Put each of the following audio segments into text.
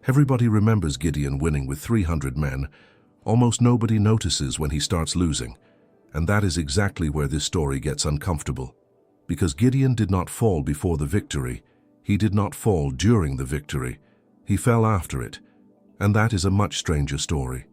Everybody remembers Gideon winning with 300 men. Almost nobody notices when he starts losing. And that is exactly where this story gets uncomfortable. Because Gideon did not fall before the victory. He did not fall during the victory. He fell after it. And that is a much stranger story.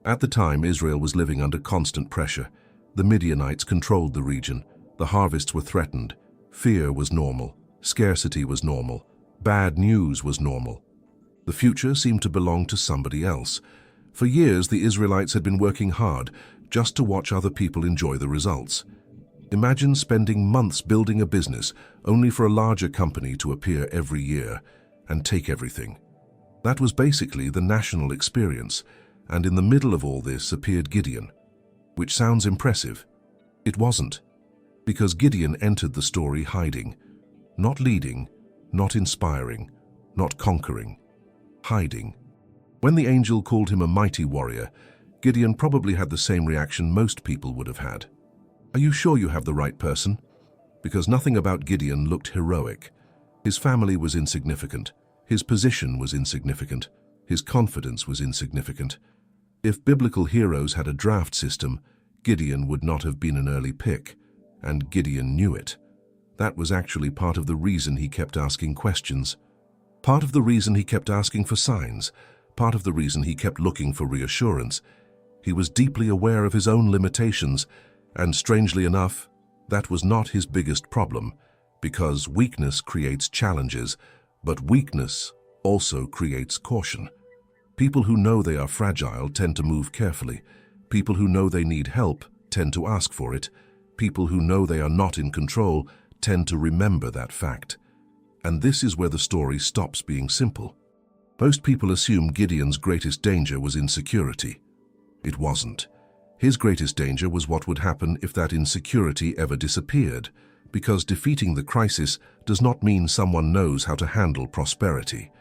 At the time, Israel was living under constant pressure. The Midianites controlled the region. The harvests were threatened. Fear was normal. Scarcity was normal. Bad news was normal. The future seemed to belong to somebody else. For years, the Israelites had been working hard just to watch other people enjoy the results. Imagine spending months building a business only for a larger company to appear every year and take everything. That was basically the national experience, and in the middle of all this appeared Gideon, which sounds impressive. It wasn't, because Gideon entered the story hiding, not leading, not inspiring, not conquering, hiding. When the angel called him a mighty warrior, Gideon probably had the same reaction most people would have had. Are you sure you have the right person? Because nothing about Gideon looked heroic. His family was insignificant. His position was insignificant. His confidence was insignificant. If biblical heroes had a draft system, Gideon would not have been an early pick, and Gideon knew it. That was actually part of the reason he kept asking questions. Part of the reason he kept asking for signs. Part of the reason he kept looking for reassurance. He was deeply aware of his own limitations, and strangely enough, that was not his biggest problem, because weakness creates challenges, but weakness also creates caution. People who know they are fragile tend to move carefully. People who know they need help tend to ask for it. People who know they are not in control tend to remember that fact. And this is where the story stops being simple. Most people assume Gideon's greatest danger was insecurity. It wasn't. His greatest danger was what would happen if that insecurity ever disappeared, because defeating the crisis does not mean someone knows how to handle prosperity.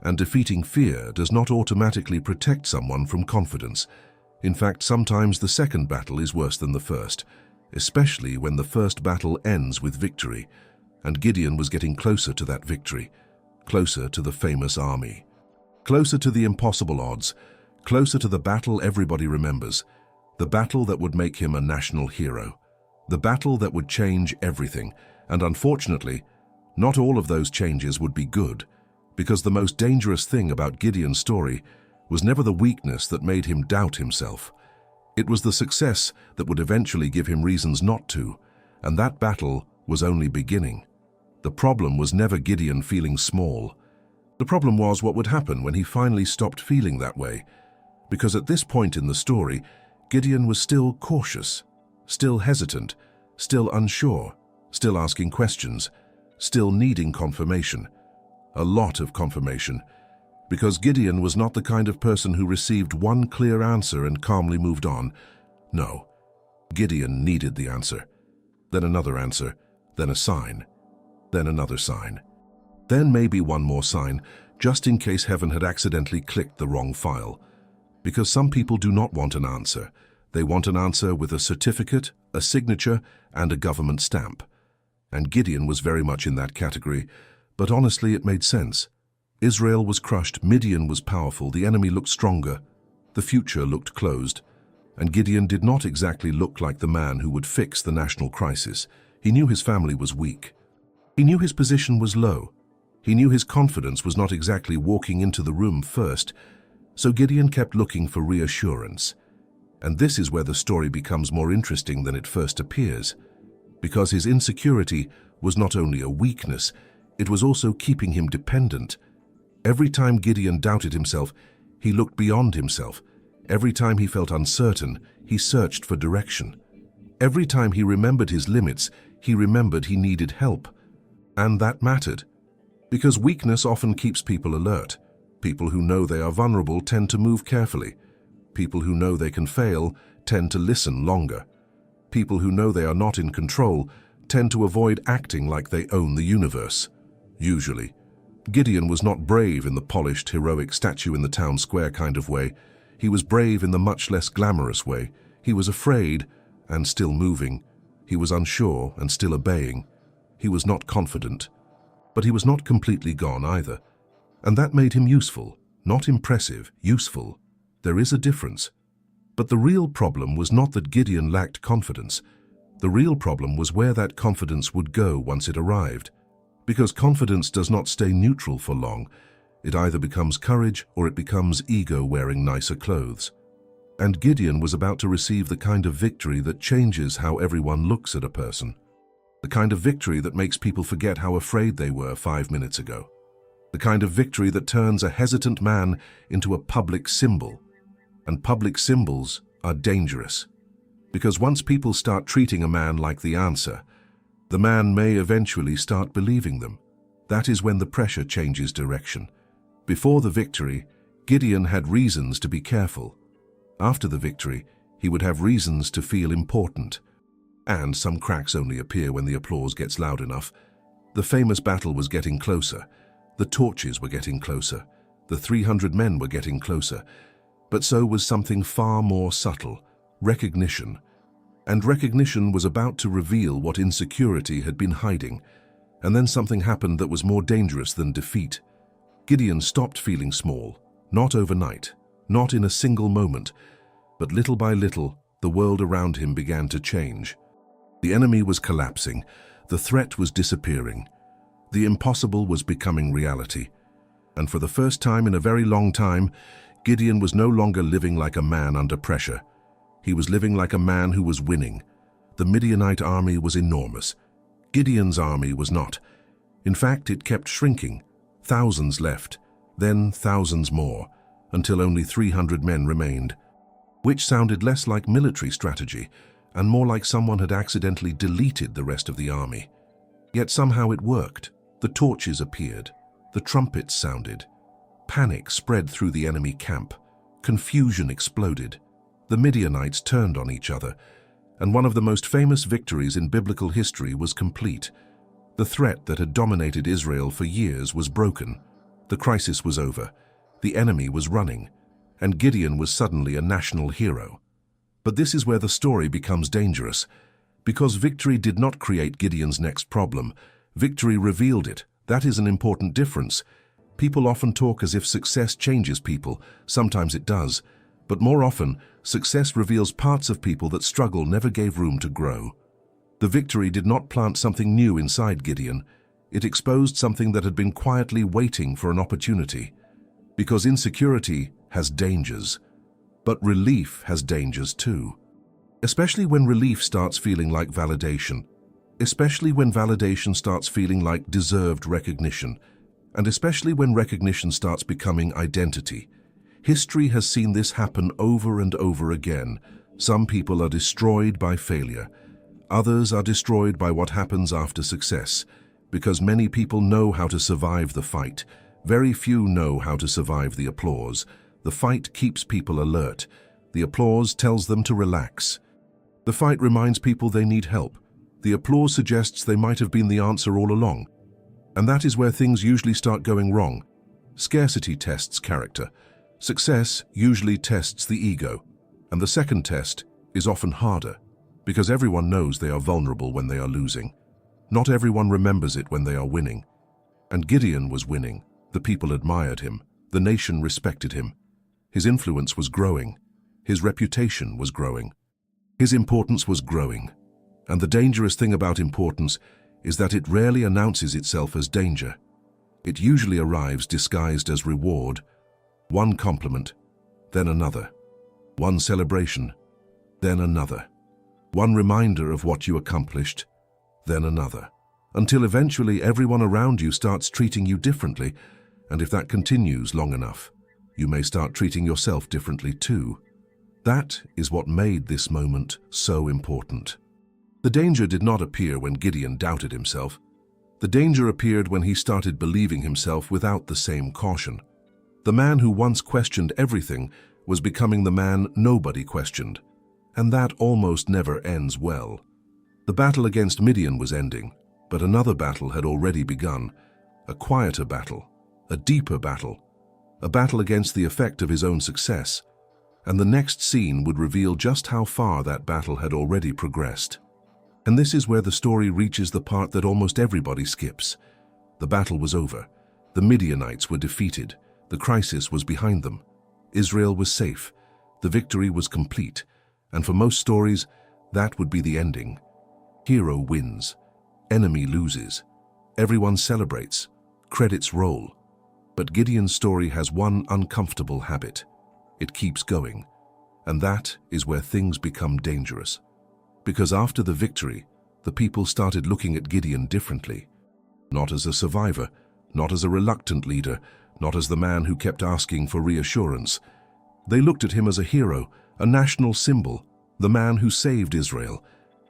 And defeating fear does not automatically protect someone from confidence. In fact, sometimes the second battle is worse than the first, especially when the first battle ends with victory. And Gideon was getting closer to that victory, closer to the famous army, closer to the impossible odds, closer to the battle everybody remembers, the battle that would make him a national hero, the battle that would change everything. And unfortunately, not all of those changes would be good, because the most dangerous thing about Gideon's story was never the weakness that made him doubt himself. It was the success that would eventually give him reasons not to, and that battle was only beginning. The problem was never Gideon feeling small. The problem was what would happen when he finally stopped feeling that way, because at this point in the story, Gideon was still cautious, still hesitant, still unsure, still asking questions, still needing confirmation. A lot of confirmation, because Gideon was not the kind of person who received one clear answer and calmly moved on. No, Gideon needed the answer, then another answer, then a sign, then another sign, then maybe one more sign, just in case heaven had accidentally clicked the wrong file. Because some people do not want an answer. They want an answer with a certificate, a signature, and a government stamp. And Gideon was very much in that category, but honestly it made sense. Israel was crushed, Midian was powerful, the enemy looked stronger, the future looked closed, and Gideon did not exactly look like the man who would fix the national crisis. He knew his family was weak. He knew his position was low. He knew his confidence was not exactly walking into the room first, so Gideon kept looking for reassurance. And this is where the story becomes more interesting than it first appears, because his insecurity was not only a weakness, it was also keeping him dependent. Every time Gideon doubted himself, he looked beyond himself. Every time he felt uncertain, he searched for direction. Every time he remembered his limits, he remembered he needed help. And that mattered, because weakness often keeps people alert. People who know they are vulnerable tend to move carefully. People who know they can fail tend to listen longer. People who know they are not in control tend to avoid acting like they own the universe. Usually. Gideon was not brave in the polished, heroic statue in the town square kind of way. He was brave in the much less glamorous way. He was afraid and still moving. He was unsure and still obeying. He was not confident. But he was not completely gone either. And that made him useful, not impressive, useful. There is a difference. But the real problem was not that Gideon lacked confidence. The real problem was where that confidence would go once it arrived. Because confidence does not stay neutral for long. It either becomes courage or it becomes ego wearing nicer clothes. And Gideon was about to receive the kind of victory that changes how everyone looks at a person. The kind of victory that makes people forget how afraid they were 5 minutes ago. The kind of victory that turns a hesitant man into a public symbol. And public symbols are dangerous. Because once people start treating a man like the answer, the man may eventually start believing them. That is when the pressure changes direction. Before the victory, Gideon had reasons to be careful. After the victory, he would have reasons to feel important. And some cracks only appear when the applause gets loud enough. The famous battle was getting closer. The torches were getting closer. The 300 men were getting closer. But so was something far more subtle, recognition. And recognition was about to reveal what insecurity had been hiding. And then something happened that was more dangerous than defeat. Gideon stopped feeling small, not overnight, not in a single moment, but little by little, the world around him began to change. The enemy was collapsing, the threat was disappearing, the impossible was becoming reality. And for the first time in a very long time, Gideon was no longer living like a man under pressure. He was living like a man who was winning. The Midianite army was enormous. Gideon's army was not. In fact, it kept shrinking. Thousands left, then thousands more, until only 300 men remained, which sounded less like military strategy and more like someone had accidentally deleted the rest of the army. Yet somehow it worked. The torches appeared. The trumpets sounded. Panic spread through the enemy camp. Confusion exploded. The Midianites turned on each other, and one of the most famous victories in biblical history was complete. The threat that had dominated Israel for years was broken. The crisis was over. The enemy was running, and Gideon was suddenly a national hero. But this is where the story becomes dangerous. Because victory did not create Gideon's next problem, victory revealed it. That is an important difference. People often talk as if success changes people. Sometimes it does. But more often, success reveals parts of people that struggle never gave room to grow. The victory did not plant something new inside Gideon. It exposed something that had been quietly waiting for an opportunity. Because insecurity has dangers, but relief has dangers too. Especially when relief starts feeling like validation. Especially when validation starts feeling like deserved recognition. And especially when recognition starts becoming identity. History has seen this happen over and over again. Some people are destroyed by failure. Others are destroyed by what happens after success. Because many people know how to survive the fight. Very few know how to survive the applause. The fight keeps people alert. The applause tells them to relax. The fight reminds people they need help. The applause suggests they might have been the answer all along. And that is where things usually start going wrong. Scarcity tests character. Success usually tests the ego. And the second test is often harder, because everyone knows they are vulnerable when they are losing. Not everyone remembers it when they are winning. And Gideon was winning. The people admired him. The nation respected him. His influence was growing. His reputation was growing. His importance was growing. And the dangerous thing about importance is that it rarely announces itself as danger. It usually arrives disguised as reward. One compliment, then another. One celebration, then another. One reminder of what you accomplished, then another. Until eventually everyone around you starts treating you differently, and if that continues long enough, you may start treating yourself differently too. That is what made this moment so important. The danger did not appear when Gideon doubted himself. The danger appeared when he started believing himself without the same caution. The man who once questioned everything was becoming the man nobody questioned, and that almost never ends well. The battle against Midian was ending, but another battle had already begun, a quieter battle, a deeper battle, a battle against the effect of his own success, and the next scene would reveal just how far that battle had already progressed. And this is where the story reaches the part that almost everybody skips. The battle was over. The Midianites were defeated. The crisis was behind them. Israel was safe. The victory was complete. And for most stories, that would be the ending. Hero wins. Enemy loses. Everyone celebrates. Credits roll. But Gideon's story has one uncomfortable habit. It keeps going. And that is where things become dangerous. Because after the victory, the people started looking at Gideon differently. Not as a survivor, not as a reluctant leader, not as the man who kept asking for reassurance. They looked at him as a hero, a national symbol, the man who saved Israel.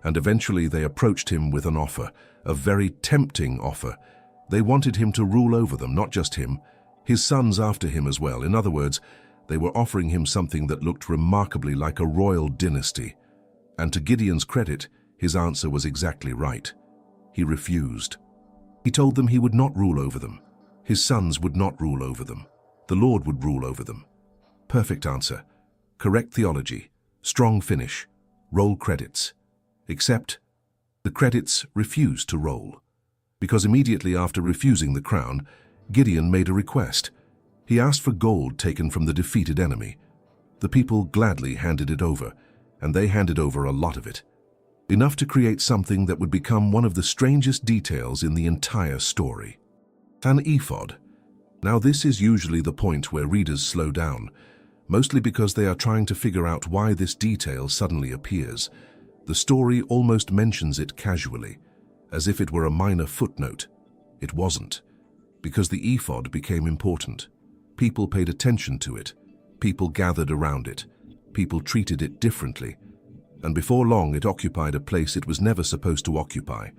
And eventually they approached him with an offer, a very tempting offer. They wanted him to rule over them, not just him, his sons after him as well. In other words, they were offering him something that looked remarkably like a royal dynasty. And to Gideon's credit, his answer was exactly right. He refused. He told them he would not rule over them. His sons would not rule over them. The Lord would rule over them. Perfect answer. Correct theology. Strong finish. Roll credits. Except the credits refused to roll. Because immediately after refusing the crown, Gideon made a request. He asked for gold taken from the defeated enemy. The people gladly handed it over, and they handed over a lot of it. Enough to create something that would become one of the strangest details in the entire story. An ephod. Now this is usually the point where readers slow down, mostly because they are trying to figure out why this detail suddenly appears. The story almost mentions it casually, as if it were a minor footnote. It wasn't, because the ephod became important. People paid attention to it. People gathered around it. People treated it differently. And before long, it occupied a place it was never supposed to occupy,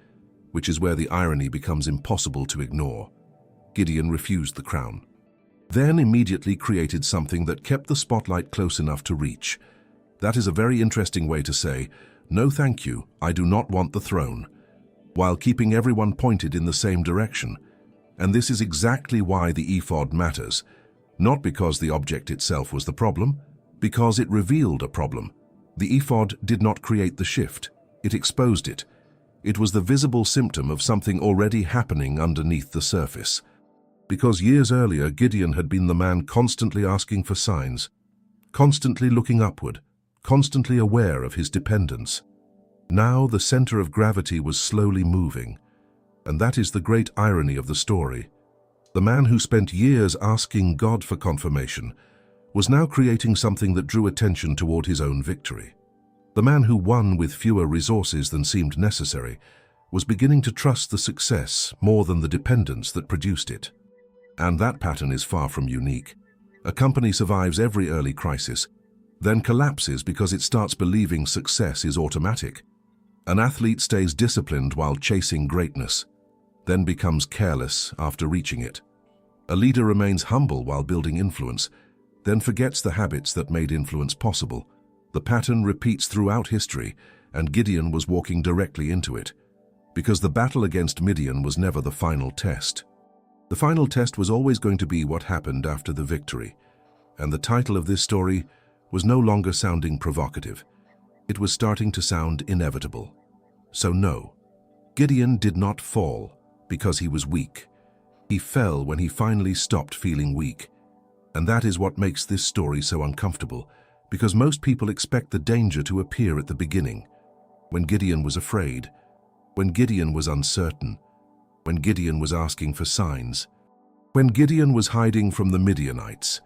which is where the irony becomes impossible to ignore. Gideon refused the crown, then immediately created something that kept the spotlight close enough to reach. That is a very interesting way to say, "No thank you, I do not want the throne," while keeping everyone pointed in the same direction. And this is exactly why the ephod matters. Not because the object itself was the problem, because it revealed a problem. The ephod did not create the shift, it exposed it. It was the visible symptom of something already happening underneath the surface. Because years earlier, Gideon had been the man constantly asking for signs, constantly looking upward, constantly aware of his dependence. Now the center of gravity was slowly moving, and that is the great irony of the story. The man who spent years asking God for confirmation was now creating something that drew attention toward his own victory. The man who won with fewer resources than seemed necessary was beginning to trust the success more than the dependence that produced it. And that pattern is far from unique. A company survives every early crisis, then collapses because it starts believing success is automatic. An athlete stays disciplined while chasing greatness, then becomes careless after reaching it. A leader remains humble while building influence, then forgets the habits that made influence possible. The pattern repeats throughout history, and Gideon was walking directly into it, because the battle against Midian was never the final test. The final test was always going to be what happened after the victory, and the title of this story was no longer sounding provocative. It was starting to sound inevitable. So no, Gideon did not fall because he was weak. He fell when he finally stopped feeling weak. And that is what makes this story so uncomfortable, because most people expect the danger to appear at the beginning, when Gideon was afraid, when Gideon was uncertain, when Gideon was asking for signs, when Gideon was hiding from the Midianites.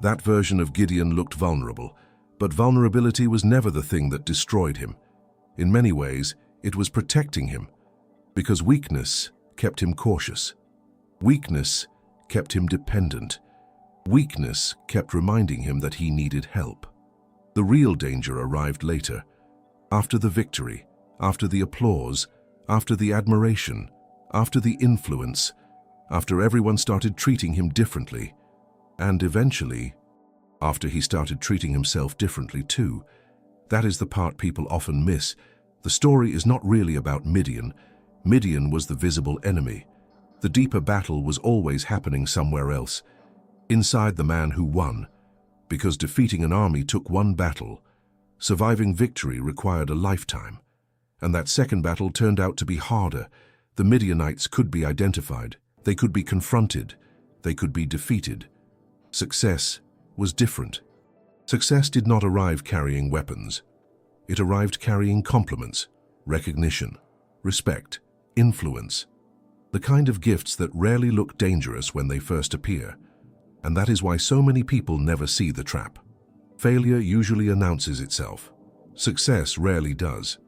That version of Gideon looked vulnerable, but vulnerability was never the thing that destroyed him. In many ways, it was protecting him, because weakness kept him cautious. Weakness kept him dependent. Weakness kept reminding him that he needed help. The real danger arrived later, after the victory, after the applause, after the admiration, after the influence, after everyone started treating him differently, and eventually, after he started treating himself differently too. That is the part people often miss. The story is not really about Midian. Midian was the visible enemy. The deeper battle was always happening somewhere else, inside the man who won, because defeating an army took one battle. Surviving victory required a lifetime, and that second battle turned out to be harder. The Midianites could be identified, they could be confronted, they could be defeated. Success was different. Success did not arrive carrying weapons. It arrived carrying compliments, recognition, respect, influence, the kind of gifts that rarely look dangerous when they first appear. And that is why so many people never see the trap. Failure usually announces itself. Success rarely does.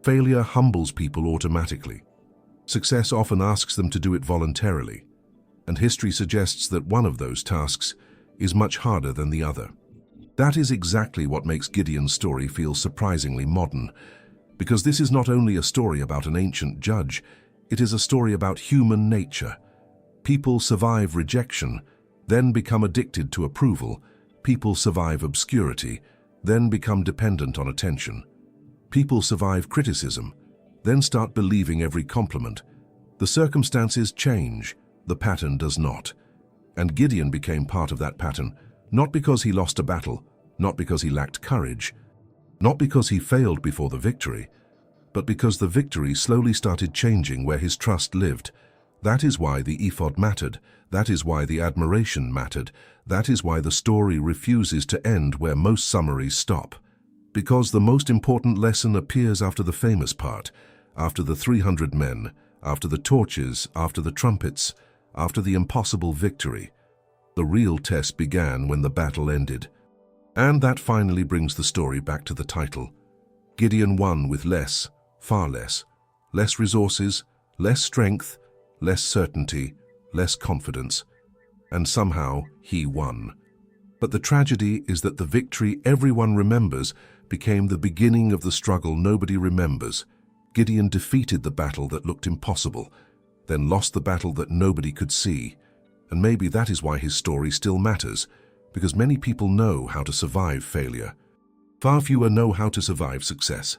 Failure humbles people automatically. Success often asks them to do it voluntarily. And history suggests that one of those tasks is much harder than the other. That is exactly what makes Gideon's story feel surprisingly modern, because this is not only a story about an ancient judge, it is a story about human nature. People survive rejection, then become addicted to approval. People survive obscurity, then become dependent on attention. People survive criticism, then start believing every compliment. The circumstances change, the pattern does not. And Gideon became part of that pattern, not because he lost a battle, not because he lacked courage, not because he failed before the victory, but because the victory slowly started changing where his trust lived. That is why the ephod mattered. That is why the admiration mattered. That is why the story refuses to end where most summaries stop. Because the most important lesson appears after the famous part, after the 300 men, after the torches, after the trumpets, after the impossible victory. The real test began when the battle ended. And that finally brings the story back to the title. Gideon won with less, far less. Less resources, less strength, less certainty, less confidence. And somehow he won. But the tragedy is that the victory everyone remembers became the beginning of the struggle nobody remembers. Gideon defeated the battle that looked impossible, then lost the battle that nobody could see. And maybe that is why his story still matters, because many people know how to survive failure. Far fewer know how to survive success.